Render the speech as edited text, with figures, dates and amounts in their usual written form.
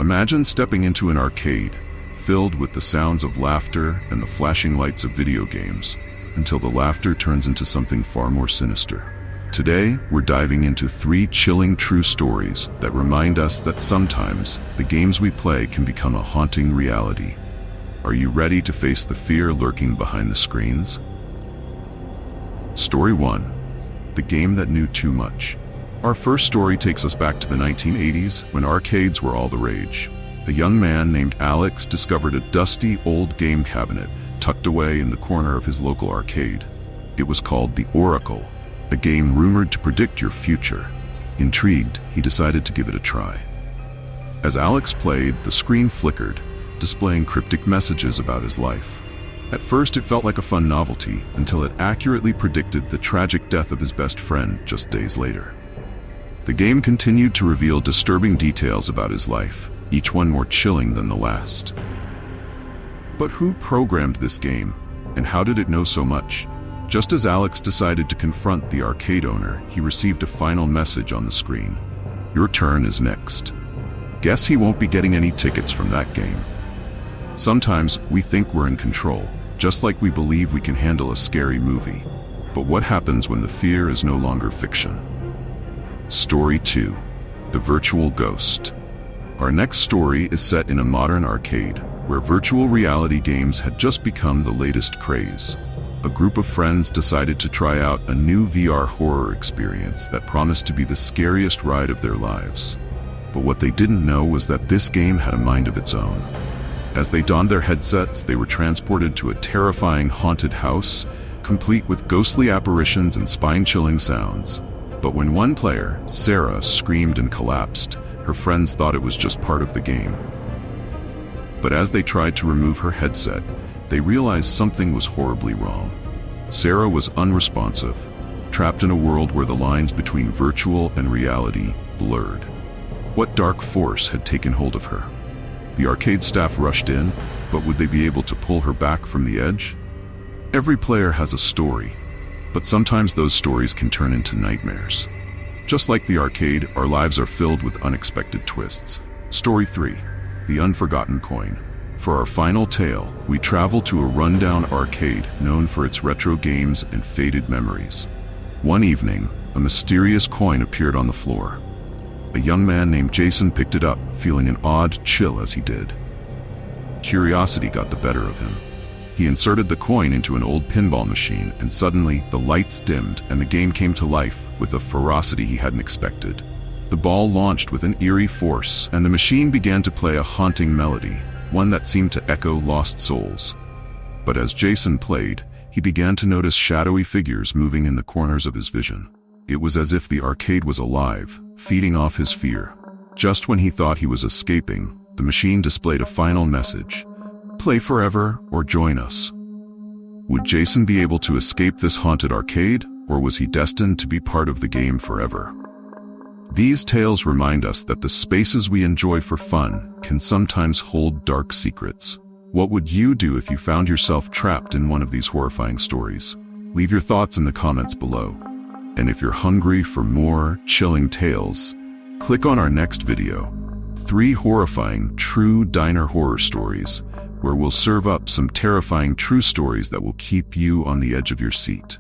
Imagine stepping into an arcade, filled with the sounds of laughter and the flashing lights of video games, until the laughter turns into something far more sinister. Today, we're diving into 3 chilling true stories that remind us that sometimes the games we play can become a haunting reality. Are you ready to face the fear lurking behind the screens? Story 1. The game that knew too much. Our first story takes us back to the 1980s when arcades were all the rage. A young man named Alex discovered a dusty old game cabinet tucked away in the corner of his local arcade. It was called the Oracle, a game rumored to predict your future. Intrigued, he decided to give it a try. As Alex played, the screen flickered, displaying cryptic messages about his life. At first, it felt like a fun novelty, until it accurately predicted the tragic death of his best friend just days later. The game continued to reveal disturbing details about his life, each one more chilling than the last. But who programmed this game, and how did it know so much? Just as Alex decided to confront the arcade owner, he received a final message on the screen. Your turn is next. Guess he won't be getting any tickets from that game. Sometimes we think we're in control, just like we believe we can handle a scary movie. But what happens when the fear is no longer fiction? Story 2. The Virtual Ghost. Our next story is set in a modern arcade, where virtual reality games had just become the latest craze. A group of friends decided to try out a new VR horror experience that promised to be the scariest ride of their lives. But what they didn't know was that this game had a mind of its own. As they donned their headsets, they were transported to a terrifying haunted house, complete with ghostly apparitions and spine-chilling sounds. But when one player, Sarah, screamed and collapsed, her friends thought it was just part of the game. But as they tried to remove her headset, they realized something was horribly wrong. Sarah was unresponsive, trapped in a world where the lines between virtual and reality blurred. What dark force had taken hold of her? The arcade staff rushed in, but would they be able to pull her back from the edge? Every player has a story, but sometimes those stories can turn into nightmares. Just like the arcade, our lives are filled with unexpected twists. Story 3. The Unforgotten Coin. For our final tale, we travel to a rundown arcade known for its retro games and faded memories. One evening, a mysterious coin appeared on the floor. A young man named Jason picked it up, feeling an odd chill as he did. Curiosity got the better of him. He inserted the coin into an old pinball machine, and suddenly the lights dimmed and the game came to life with a ferocity he hadn't expected. The ball launched with an eerie force, and the machine began to play a haunting melody, one that seemed to echo lost souls. But as Jason played, he began to notice shadowy figures moving in the corners of his vision. It was as if the arcade was alive, feeding off his fear. Just when he thought he was escaping, the machine displayed a final message: play forever or join us. Would Jason be able to escape this haunted arcade, or was he destined to be part of the game forever? These tales remind us that the spaces we enjoy for fun can sometimes hold dark secrets. What would you do if you found yourself trapped in one of these horrifying stories? Leave your thoughts in the comments below. And if you're hungry for more chilling tales, click on our next video, 3 horrifying true diner horror stories, where we'll serve up some terrifying true stories that will keep you on the edge of your seat.